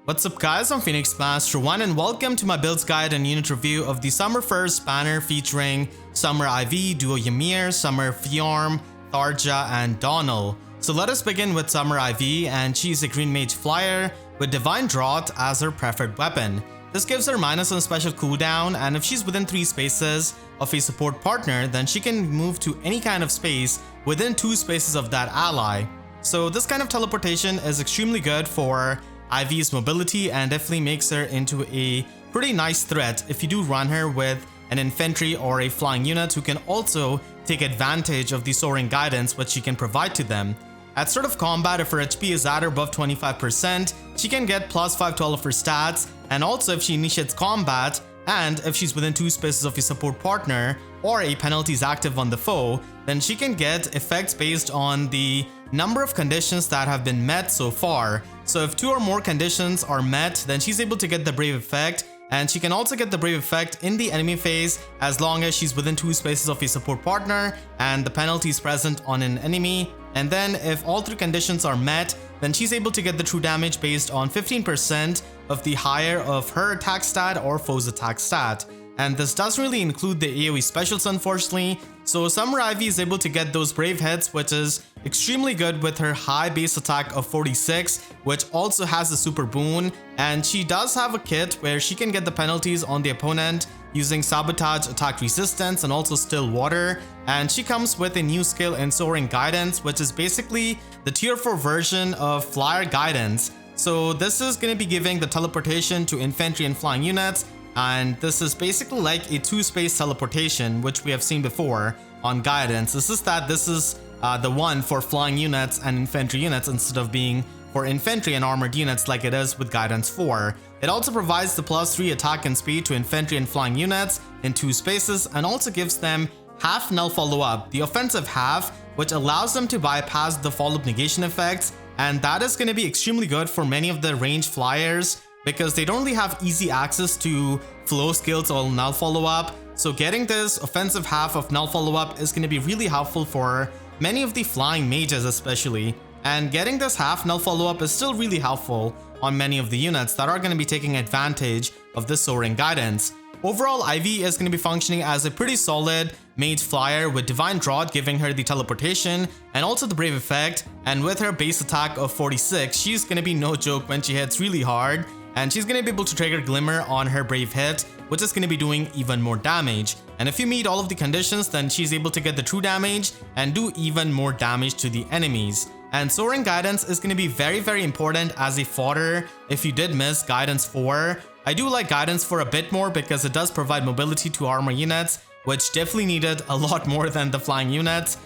What's up guys, I'm Phoenix Master 1 and welcome to my builds guide and unit review of the Summer First banner featuring Summer IV, Duo Ymir, Summer Fjorm, Tharja and Donnel. So let us begin with Summer IV, and she's a green mage flyer with Divine Drought as her preferred weapon. This gives her -1 special cooldown, and if she's within 3 spaces of a support partner, then she can move to any kind of space within 2 spaces of that ally. So this kind of teleportation is extremely good for IV's mobility and definitely makes her into a pretty nice threat if you do run her with an infantry or a flying unit who can also take advantage of the soaring guidance which she can provide to them. At start of combat, if her HP is at or above 25%, she can get +5 to all of her stats, and also if she initiates combat and if she's within 2 spaces of a support partner or a penalty is active on the foe, then she can get effects based on the number of conditions that have been met so far. So if 2 or more conditions are met, then she's able to get the Brave effect, and she can also get the Brave effect in the enemy phase as long as she's within 2 spaces of a support partner and the penalty is present on an enemy. And then if all 3 conditions are met, then she's able to get the true damage based on 15% of the higher of her attack stat or foe's attack stat. And this doesn't really include the AoE specials unfortunately, so Summer Ivy is able to get those brave hits, which is extremely good with her high base attack of 46, which also has a super boon, and she does have a kit where she can get the penalties on the opponent using sabotage, attack resistance, and also still water. And she comes with a new skill in soaring guidance, which is basically the tier 4 version of flyer guidance. So this is going to be giving the teleportation to infantry and flying units, and this is basically like a 2-space teleportation which we have seen before on guidance. This is the one for flying units and infantry units instead of being for infantry and armored units like it is with guidance 4. It also provides the +3 attack and speed to infantry and flying units in 2 spaces, and also gives them half null follow-up, the offensive half, which allows them to bypass the follow-up negation effects, and that is going to be extremely good for many of the ranged flyers because they don't really have easy access to flow skills or null follow-up. So getting this offensive half of null follow-up is going to be really helpful for many of the flying mages especially, and getting this half null follow-up is still really helpful on many of the units that are going to be taking advantage of this soaring guidance. Overall, Ivy is going to be functioning as a pretty solid mage flyer with Divine Drought giving her the teleportation and also the Brave effect, and with her base attack of 46, she's going to be no joke when she hits really hard, and she's going to be able to trigger Glimmer on her Brave hit, which is going to be doing even more damage. And if you meet all of the conditions, then she's able to get the true damage and do even more damage to the enemies. And soaring guidance is going to be very important as a fodder if you did miss guidance 4. I do like guidance 4 a bit more because it does provide mobility to armor units, which definitely needed a lot more than the flying units.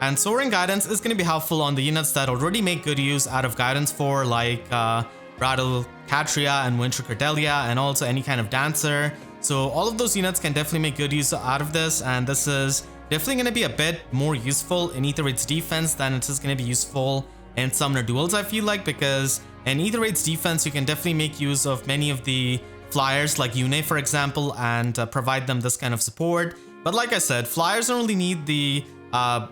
And soaring guidance is going to be helpful on the units that already make good use out of guidance 4, like Rattle Catria and Winter Cordelia, and also any kind of dancer. So all of those units can definitely make good use out of this, and this is definitely going to be a bit more useful in Aether Raids defense than it is going to be useful in Summoner Duels, I feel like, because in Aether Raids defense you can definitely make use of many of the flyers like Yune for example and provide them this kind of support. But like I said, flyers don't really need the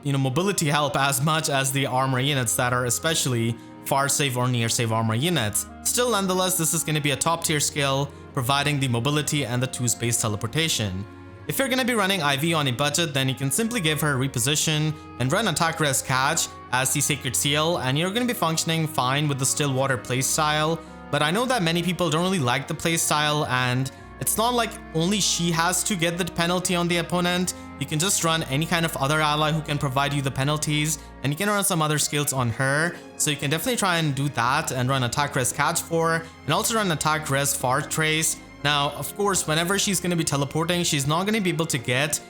mobility help as much as the armor units that are especially far save or near save armor units. Still, nonetheless, this is going to be a top tier skill providing the mobility and the 2-space teleportation. If you're going to be running IV on a budget, then you can simply give her reposition and run attack res catch as the sacred seal, and you're going to be functioning fine with the still water playstyle. But I know that many people don't really like the playstyle, and it's not like only she has to get the penalty on the opponent. You can just run any kind of other ally who can provide you the penalties, and you can run some other skills on her. So you can definitely try and do that and run attack res catch 4 and also run attack res far trace. Now, of course, whenever she's going to be teleporting, she's not going to be able to get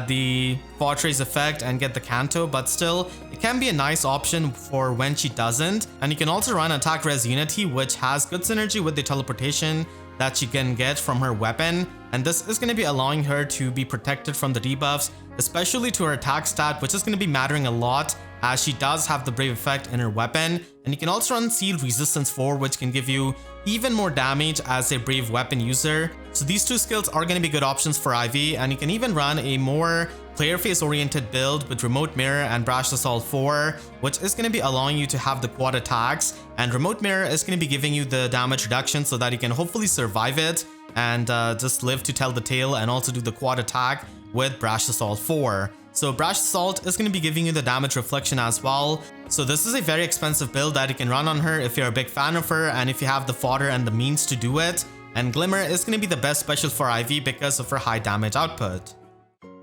the far trace effect and get the Canto, but still, it can be a nice option for when she doesn't. And you can also run attack res unity, which has good synergy with the teleportation that she can get from her weapon, and this is going to be allowing her to be protected from the debuffs, especially to her attack stat, which is going to be mattering a lot as she does have the Brave effect in her weapon. And you can also run Sealed Resistance 4, which can give you even more damage as a Brave weapon user. So these 2 skills are going to be good options for IV, and you can even run a more player face oriented build with Remote Mirror and Brash Assault 4, which is going to be allowing you to have the quad attacks, and Remote Mirror is going to be giving you the damage reduction so that you can hopefully survive it and just live to tell the tale, and also do the quad attack with Brash Assault 4. So Brash Assault is going to be giving you the damage reflection as well. So this is a very expensive build that you can run on her if you're a big fan of her and if you have the fodder and the means to do it. And Glimmer is going to be the best special for IV because of her high damage output.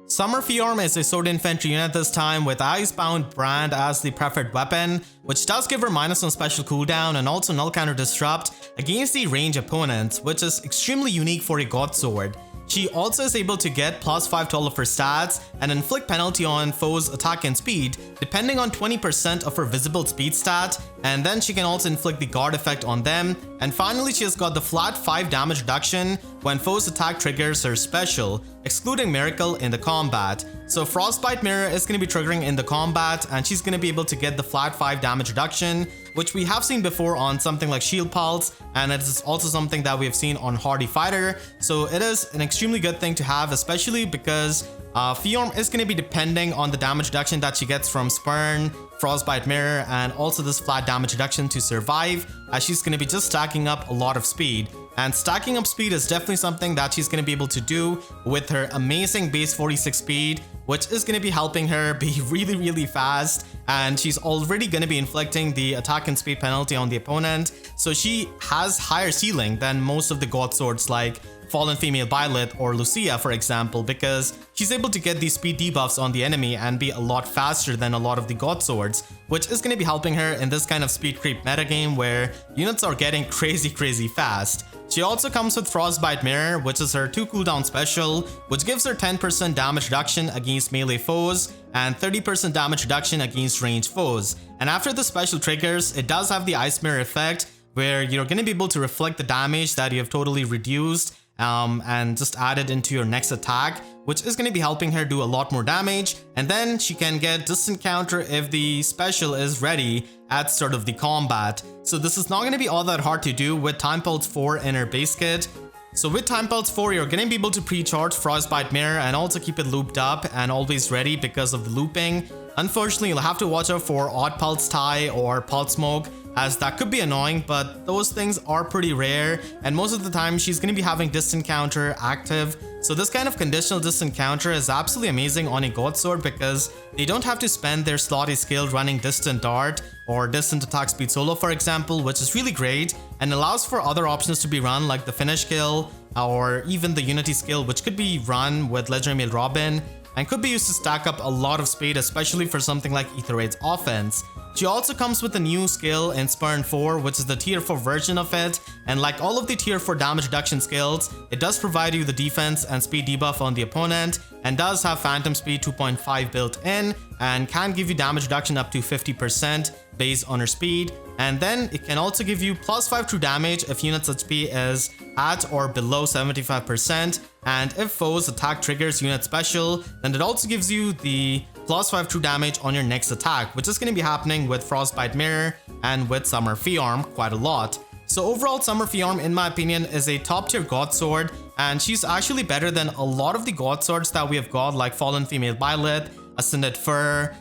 Summer Fjorm is a sword infantry unit this time with Icebound Brand as the preferred weapon, which does give her -1 special cooldown and also null counter disrupt against the range opponents, which is extremely unique for a god sword. She also is able to get +5 to all of her stats and inflict penalty on foes' attack and speed depending on 20% of her visible speed stat, and then she can also inflict the guard effect on them. And finally, she has got the flat 5 damage reduction when foes' attack triggers her special, excluding Miracle in the combat. So Frostbite Mirror is going to be triggering in the combat, and she's going to be able to get the flat 5 damage reduction, which we have seen before on something like Shield Pulse, and it is also something that we have seen on Hardy Fighter. So it is an extremely good thing to have, especially because Fjorm is going to be depending on the damage reduction that she gets from Spurn, Frostbite Mirror, and also this flat damage reduction to survive, as she's going to be just stacking up a lot of speed. And stacking up speed is definitely something that she's going to be able to do with her amazing base 46 speed, which is going to be helping her be really fast, and she's already going to be inflicting the attack and speed penalty on the opponent. So she has higher ceiling than most of the god swords like Fallen Female Violet or Lucia, for example, because she's able to get these speed debuffs on the enemy and be a lot faster than a lot of the god swords, which is going to be helping her in this kind of speed creep metagame where units are getting crazy fast. She also comes with Frostbite Mirror, which is her 2 cooldown special, which gives her 10% damage reduction against melee foes and 30% damage reduction against ranged foes. And after the special triggers, it does have the Ice Mirror effect, where you're going to be able to reflect the damage that you have totally reduced and just add it into your next attack, which is going to be helping her do a lot more damage. And then she can get distant counter if the special is ready at start of the combat. So this is not going to be all that hard to do with Time Pulse 4 in her base kit. So with Time Pulse 4, you're going to be able to pre-charge Frostbite Mirror and also keep it looped up and always ready because of the looping. Unfortunately, you'll have to watch out for Odd Pulse Tie or Pulse Smoke, as that could be annoying, but those things are pretty rare, and most of the time she's going to be having distant counter active. So this kind of conditional distant counter is absolutely amazing on a god sword because they don't have to spend their slotty skill running distant dart or distant attack speed solo, for example, which is really great and allows for other options to be run like the finish kill or even the unity skill, which could be run with Legendary Male Robin and could be used to stack up a lot of speed, especially for something like Aether Raids offense. She also comes with a new skill in Spurn 4, which is the tier 4 version of it, and like all of the tier 4 damage reduction skills, it does provide you the defense and speed debuff on the opponent, and does have Phantom Speed 2.5 built in, and can give you damage reduction up to 50% based on her speed. And then it can also give you +5 true damage if unit's HP is at or below 75%, and if foes attack triggers unit special, then it also gives you the +5 true damage on your next attack, which is going to be happening with Frostbite Mirror and with Summer Fjorm quite a lot. So overall, Summer Fjorm, in my opinion, is a top tier god sword, and she's actually better than a lot of the god swords that we have got, like Fallen Female Violet, Ascended Fur,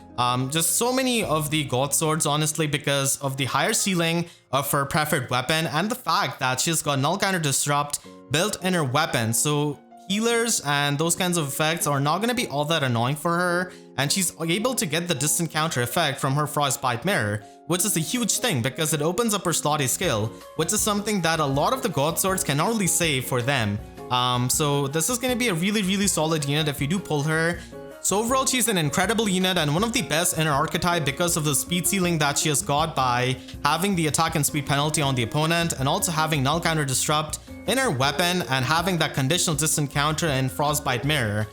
just so many of the god swords, honestly, because of the higher ceiling of her preferred weapon and the fact that she's got Null Counter Disrupt built in her weapon. So healers and those kinds of effects are not going to be all that annoying for her, and she's able to get the distant counter effect from her Frostbite Mirror, which is a huge thing because it opens up her slotty skill, which is something that a lot of the god swords cannot really say for them. So this is going to be a really solid unit if you do pull her. So overall, she's an incredible unit and one of the best in her archetype because of the speed ceiling that she has got by having the attack and speed penalty on the opponent, and also having Null Counter Disrupt in her weapon and having that conditional distant counter in Frostbite Mirror.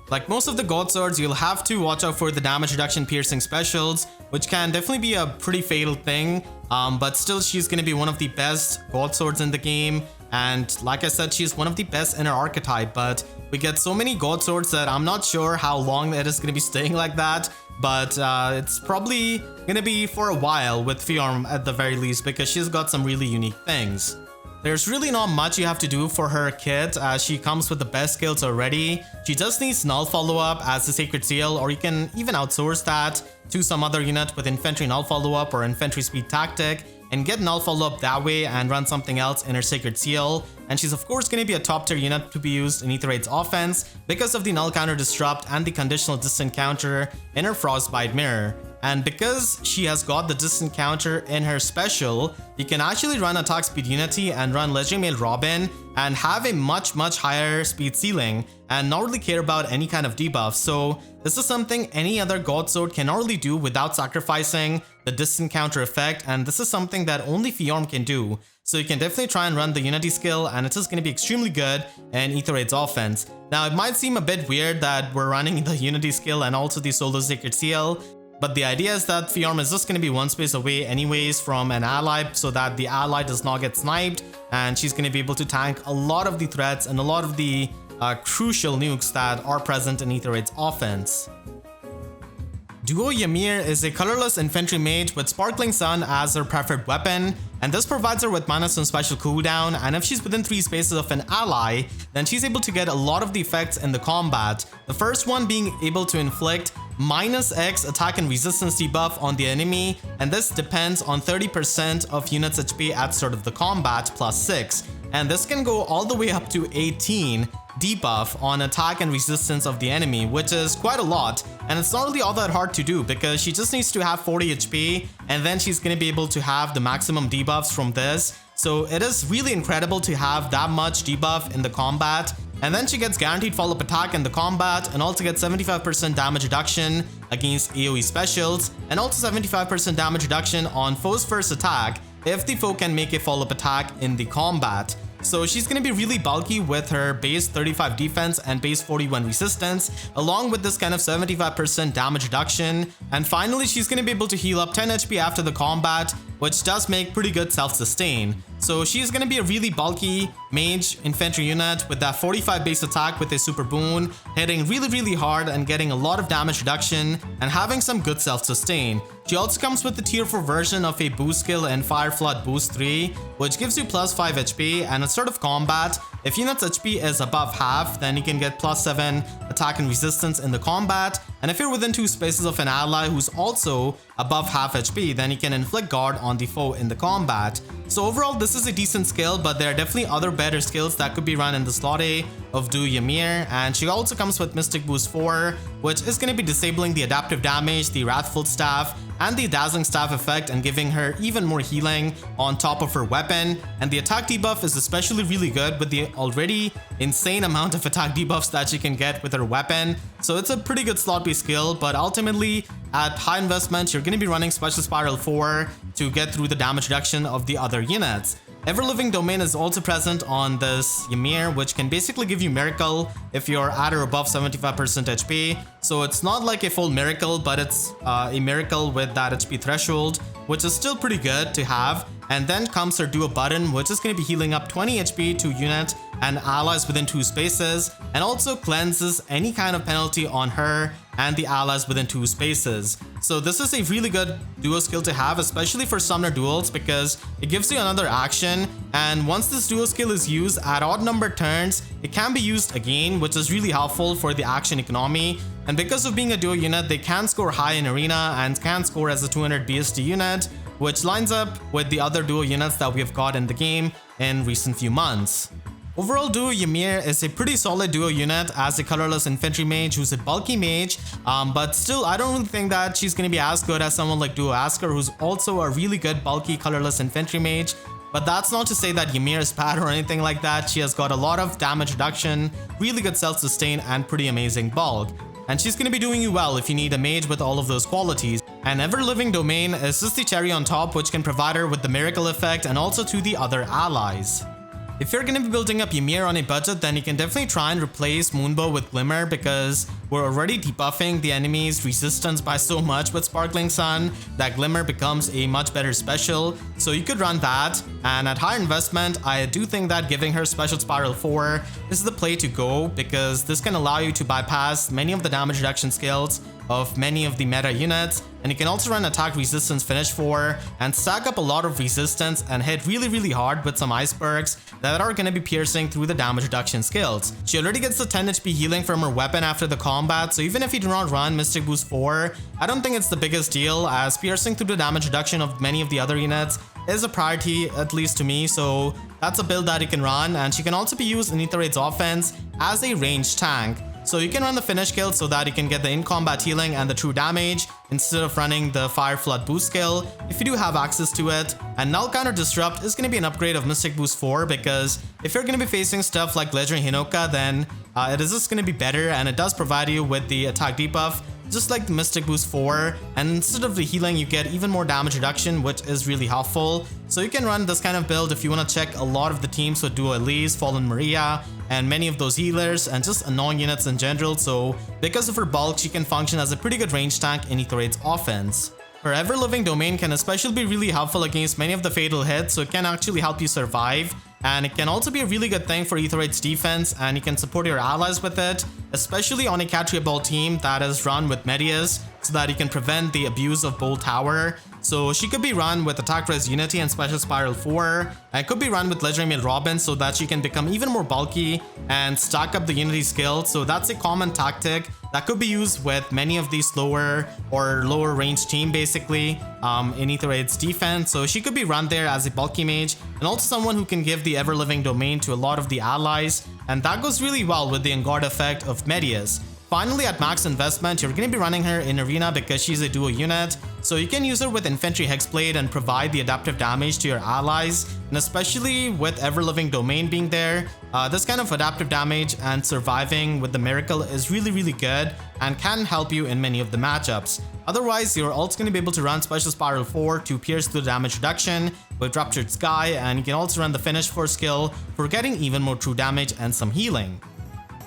Like most of the god swords, you'll have to watch out for the damage reduction piercing specials, which can definitely be a pretty fatal thing, but still she's going to be one of the best god swords in the game. And like I said, she's one of the best in her archetype, but we get so many god swords that I'm not sure how long it is going to be staying like that, but it's probably going to be for a while with Fjorm at the very least, because she's got some really unique things. There's really not much you have to do for her kit as she comes with the best skills already. She just needs null follow-up as the Sacred Seal, or you can even outsource that to some other unit with infantry null follow-up or infantry speed tactic and get null follow-up that way and run something else in her Sacred Seal. And she's of course going to be a top tier unit to be used in Aether Raids offense because of the null counter disrupt and the conditional distant counter in her Frostbite Mirror. And because she has got the distant counter in her special, you can actually run attack speed unity and run Legendary Male Robin and have a much higher speed ceiling and not really care about any kind of debuff. So this is something any other God Sword cannot really do without sacrificing the distant counter effect, and this is something that only Fjorm can do. So you can definitely try and run the Unity skill, and it is going to be extremely good in Aether Raids offense. Now it might seem a bit weird that we're running the Unity skill and also the Solo Sacred Seal, but the idea is that Fjorm is just going to be one space away anyways from an ally so that the ally does not get sniped, and she's going to be able to tank a lot of the threats and a lot of the crucial nukes that are present in Aether Raids offense. Duo Ymir is a colorless infantry mage with Sparkling Sun as her preferred weapon, and this provides her with -1 special cooldown, and if she's within 3 spaces of an ally, then she's able to get a lot of the effects in the combat. The first one being able to inflict -X attack and resistance debuff on the enemy, and this depends on 30% of units HP at start of the combat +6, and this can go all the way up to 18 debuff on attack and resistance of the enemy, which is quite a lot, and it's not really all that hard to do because she just needs to have 40 HP and then she's going to be able to have the maximum debuffs from this. So it is really incredible to have that much debuff in the combat, and then she gets guaranteed follow-up attack in the combat and also gets 75% damage reduction against AoE specials and also 75% damage reduction on foe's first attack if the foe can make a follow-up attack in the combat. So she's going to be really bulky with her base 35 defense and base 41 resistance, along with this kind of 75% damage reduction. And finally, she's going to be able to heal up 10 HP after the combat, which does make pretty good self-sustain. So she's going to be a really bulky mage infantry unit with that 45 base attack with a super boon, hitting really hard and getting a lot of damage reduction and having some good self-sustain. She also comes with the tier 4 version of a boost skill in Fire Flood Boost 3, which gives you +5 HP, and at start of combat, if unit's HP is above half, then you can get +7 attack and resistance in the combat, and if you're within 2 spaces of an ally who's also above half HP, then you can inflict guard on the foe in the combat. So overall, this is a decent skill, but there are definitely other better skills that could be run in the slot A of Duo Ymir, and she also comes with Mystic Boost 4, which is going to be disabling the adaptive damage, the Wrathful Staff, and the Dazzling Staff effect and giving her even more healing on top of her weapon. And the attack debuff is especially really good with the already insane amount of attack debuffs that she can get with her weapon. So it's a pretty good slot B skill, but ultimately at high investment, you're going to be running Special Spiral 4 to get through the damage reduction of the other units. Ever-Living Domain is also present on this Ymir, which can basically give you Miracle if you're at or above 75% HP. So it's not like a full miracle, but it's a miracle with that HP threshold, which is still pretty good to have. And then comes her Duo Button, which is going to be healing up 20 HP to unit and allies within 2 spaces, and also cleanses any kind of penalty on her and the allies within 2 spaces. So this is a really good duo skill to have, especially for Summoner Duels, because it gives you another action, and once this duo skill is used at odd number turns, it can be used again, which is really helpful for the action economy. And because of being a duo unit, they can score high in arena and can score as a 200 BST unit, which lines up with the other duo units that we have got in the game in recent few months. Overall, Duo Ymir is a pretty solid duo unit as a colorless infantry mage who's a bulky mage, but still I don't really think that she's going to be as good as someone like Duo Asker, who's also a really good bulky colorless infantry mage. But that's not to say that Ymir is bad or anything like that. She has got a lot of damage reduction, really good self-sustain, and pretty amazing bulk. And she's going to be doing you well if you need a mage with all of those qualities. And Ever-Living Domain is just the cherry on top, which can provide her with the miracle effect and also to the other allies. If you're going to be building up Ymir on a budget, then you can definitely try and replace Moonbow with Glimmer, because we're already debuffing the enemy's resistance by so much with Sparkling Sun that Glimmer becomes a much better special. So you could run that, and at higher investment, I do think that giving her Special Spiral 4 is the play to go, because this can allow you to bypass many of the damage reduction skills of many of the meta units, and you can also run attack resistance finish 4 and stack up a lot of resistance and hit really hard with some icebergs that are going to be piercing through the damage reduction skills. She already gets the 10 HP healing from her weapon after the combat, so even if you do not run Mystic Boost 4, I don't think it's the biggest deal, as piercing through the damage reduction of many of the other units is a priority, at least to me, so that's a build that you can run. And she can also be used in Aether Raids offense as a ranged tank. So you can run the finish skill so that you can get the in-combat healing and the true damage instead of running the Fire Flood boost skill if you do have access to it. And Null Counter Disrupt is going to be an upgrade of Mystic Boost 4, because if you're going to be facing stuff like Legendary Hinoka, then it is just going to be better, and it does provide you with the attack debuff just like the Mystic Boost 4, and instead of the healing you get even more damage reduction, which is really helpful. So you can run this kind of build if you want to check a lot of the teams with Duo Elise, Fallen Maria, and many of those healers and just annoying units in general. So because of her bulk, she can function as a pretty good range tank in Aether Raids offense. Her Ever-Living Domain can especially be really helpful against many of the fatal hits, so it can actually help you survive. And it can also be a really good thing for Aether Raids defense, and you can support your allies with it, especially on a Catria Ball team that is run with Medius, so that you can prevent the abuse of Bolt Tower. So she could be run with Attack Res Unity and Special Spiral 4, and could be run with Legendary Male Robin so that she can become even more bulky and stack up the Unity skill. So that's a common tactic that could be used with many of these lower or lower range team basically in Aether Raids defense. So she could be run there as a bulky mage, and also someone who can give the Ever-Living Domain to a lot of the allies, and that goes really well with the Engard effect of Medius. Finally, at max investment, you're going to be running her in Arena because she's a duo unit, so you can use her with Infantry Hexblade and provide the adaptive damage to your allies, and especially with Ever-Living Domain being there, this kind of adaptive damage and surviving with the Miracle is really good and can help you in many of the matchups. Otherwise, you're also going to be able to run Special Spiral 4 to pierce through the damage reduction with Ruptured Sky, and you can also run the Finish 4 skill for getting even more true damage and some healing.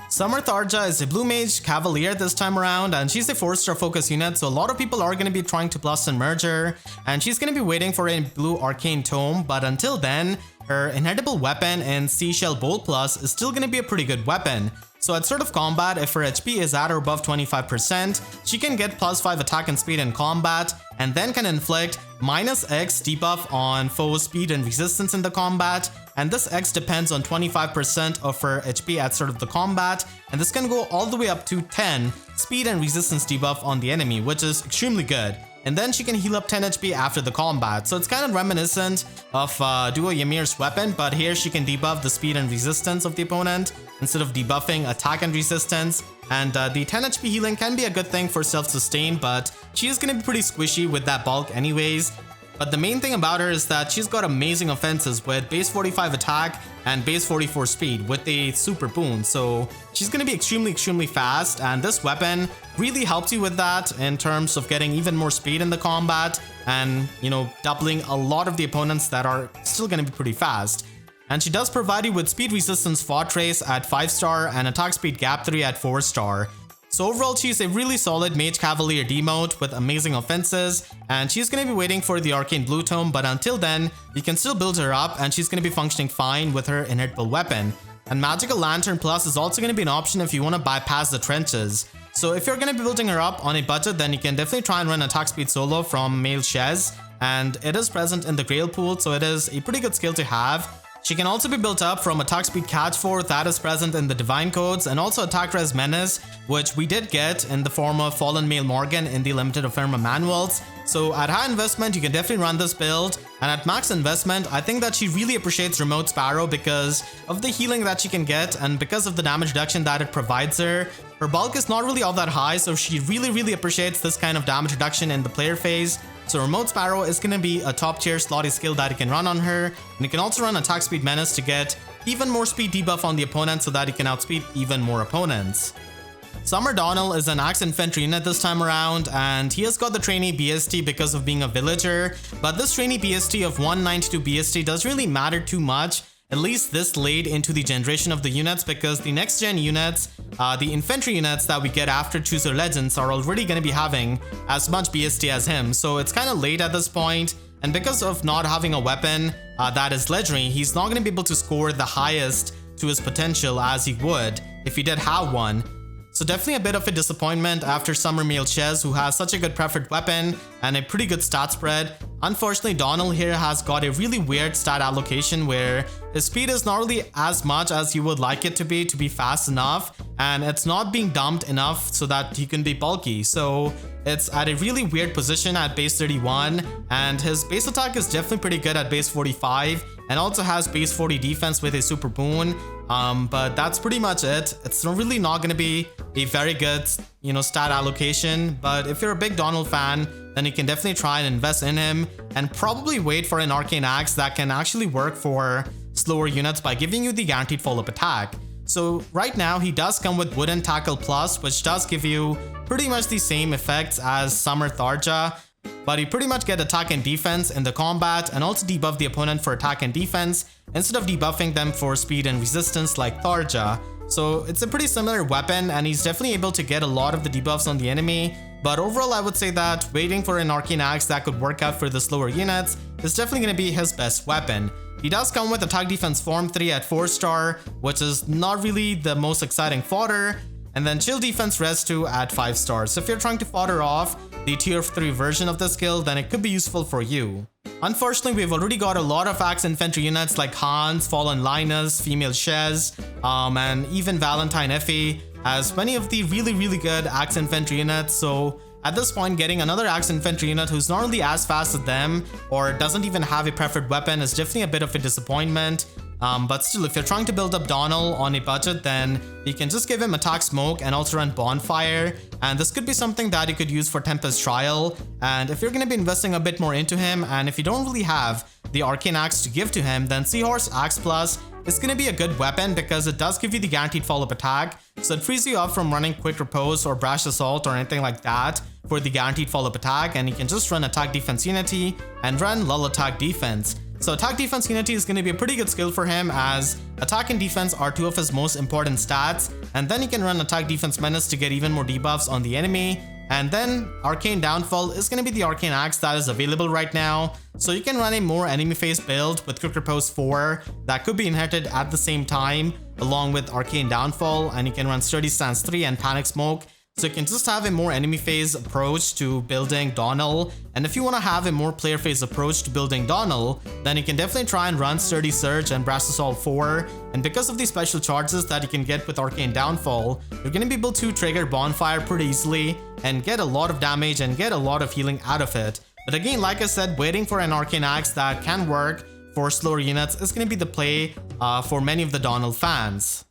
Summer Tharja is a blue mage cavalier this time around, and she's a 4-star focus unit, so a lot of people are going to be trying to plus and merge her, and she's going to be waiting for a blue arcane tome. But until then, her inedible weapon in Seashell Bolt Plus is still going to be a pretty good weapon. So at start of combat, if her HP is at or above 25%, she can get +5 attack and speed in combat, and then can inflict -X debuff on foes' speed and resistance in the combat, and this X depends on 25% of her HP at start of the combat, and this can go all the way up to 10 speed and resistance debuff on the enemy, which is extremely good. And then she can heal up 10 HP after the combat, so it's kind of reminiscent of Duo Ymir's weapon, but here she can debuff the speed and resistance of the opponent instead of debuffing attack and resistance. And the 10 HP healing can be a good thing for self-sustain, but she is going to be pretty squishy with that bulk anyways. But the main thing about her is that she's got amazing offenses with base 45 attack and base 44 speed with a super boon. So she's going to be extremely fast, and this weapon really helps you with that in terms of getting even more speed in the combat and, you know, doubling a lot of the opponents that are still going to be pretty fast. And she does provide you with speed resistance Fortress at 5-star and attack speed gap 3 at 4-star. So overall, she's a really solid Mage Cavalier demote with amazing offenses, and she's going to be waiting for the Arcane Blue Tome, but until then, you can still build her up and she's going to be functioning fine with her inedible weapon. And Magical Lantern Plus is also going to be an option if you want to bypass the trenches. So if you're going to be building her up on a budget, then you can definitely try and run attack speed solo from Male Shez, and it is present in the Grail pool, so it is a pretty good skill to have. She can also be built up from attack speed catch 4 that is present in the Divine Codes, and also attack res Menace, which we did get in the form of Fallen Male Morgan in the Limited Ephemerma manuals. So at high investment, you can definitely run this build, and at max investment, I think that she really appreciates Remote Sparrow because of the healing that she can get and because of the damage reduction that it provides her. Her bulk is not really all that high, so she really appreciates this kind of damage reduction in the player phase. So Remote Sparrow is going to be a top tier slotty skill that you can run on her, and you can also run Attack Speed Menace to get even more speed debuff on the opponent so that you can outspeed even more opponents. Summer Donnel is an Axe Infantry unit this time around, and he has got the trainee BST because of being a villager, but this trainee BST of 192 BST doesn't really matter too much at least this late into the generation of the units, because the next gen units, the infantry units that we get after Chooser Legends are already going to be having as much BST as him. So it's kind of late at this point. And because of not having a weapon that is legendary, he's not going to be able to score the highest to his potential as he would if he did have one. So definitely a bit of a disappointment after Summer Male Ches, who has such a good preferred weapon and a pretty good stat spread. Unfortunately, Donnel here has got a really weird stat allocation where his speed is not really as much as you would like it to be fast enough, and it's not being dumped enough so that he can be bulky. So it's at a really weird position at base 31, and his base attack is definitely pretty good at base 45 and also has base 40 defense with a super boon. But that's pretty much it. It's really not going to be a very good, stat allocation. But if you're a big Donnel fan, then you can definitely try and invest in him and probably wait for an Arcane Axe that can actually work for slower units by giving you the guaranteed follow-up attack. So right now he does come with Wooden Tackle Plus, which does give you pretty much the same effects as Summer Tharja, but you pretty much get attack and defense in the combat and also debuff the opponent for attack and defense instead of debuffing them for speed and resistance like Tharja. So it's a pretty similar weapon, and he's definitely able to get a lot of the debuffs on the enemy. But overall, I would say that waiting for an Arcane Axe that could work out for the slower units is definitely going to be his best weapon. He does come with Attack Defense Form 3 at 4-star, which is not really the most exciting fodder, and then Chill Defense Res 2 at 5 stars. So if you're trying to fodder off the tier 3 version of the skill, then it could be useful for you. Unfortunately, we've already got a lot of Axe Infantry units like Hans, Fallen Linus, Female Shez, and even Valentine Effie has many of the really good Axe Infantry units. So at this point, getting another Axe Infantry unit who's not really as fast as them or doesn't even have a preferred weapon is definitely a bit of a disappointment. But still, if you're trying to build up Donnel on a budget, then you can just give him Attack Smoke and also run Bonfire. And this could be something that you could use for Tempest Trial. And if you're going to be investing a bit more into him, and if you don't really have the Arcane Axe to give to him, then Seahorse Axe Plus is going to be a good weapon because it does give you the guaranteed follow-up attack. So it frees you up from running Quick Repose or Brash Assault or anything like that for the guaranteed follow-up attack. And you can just run Attack Defense Unity and run Lull Attack Defense. So Attack Defense Unity is going to be a pretty good skill for him, as attack and defense are two of his most important stats, and then he can run Attack Defense Menace to get even more debuffs on the enemy. And then Arcane Downfall is going to be the Arcane Axe that is available right now. So you can run a more enemy phase build with Quick Repose 4 that could be inherited at the same time along with Arcane Downfall, and you can run Sturdy Stance 3 and Panic Smoke. So you can just have a more enemy phase approach to building Donnel. And if you want to have a more player phase approach to building Donnel, then you can definitely try and run Sturdy Surge and Brass Assault 4. And because of the special charges that you can get with Arcane Downfall, you're going to be able to trigger Bonfire pretty easily and get a lot of damage and get a lot of healing out of it. But again, like I said, waiting for an Arcane Axe that can work for slower units is going to be the play for many of the Donnel fans.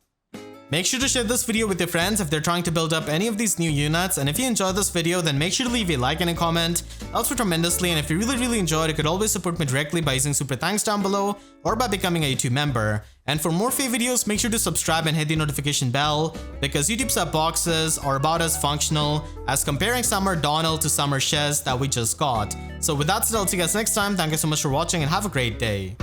Make sure to share this video with your friends if they're trying to build up any of these new units, and if you enjoyed this video, then make sure to leave a like and a comment. It helps me tremendously, and if you really enjoyed, you could always support me directly by using super thanks down below or by becoming a YouTube member. And for more FEH videos, make sure to subscribe and hit the notification bell, because YouTube sub boxes are about as functional as comparing Summer Donnel to Summer Shez that we just got. So with that said, I'll see you guys next time. Thank you so much for watching and have a great day.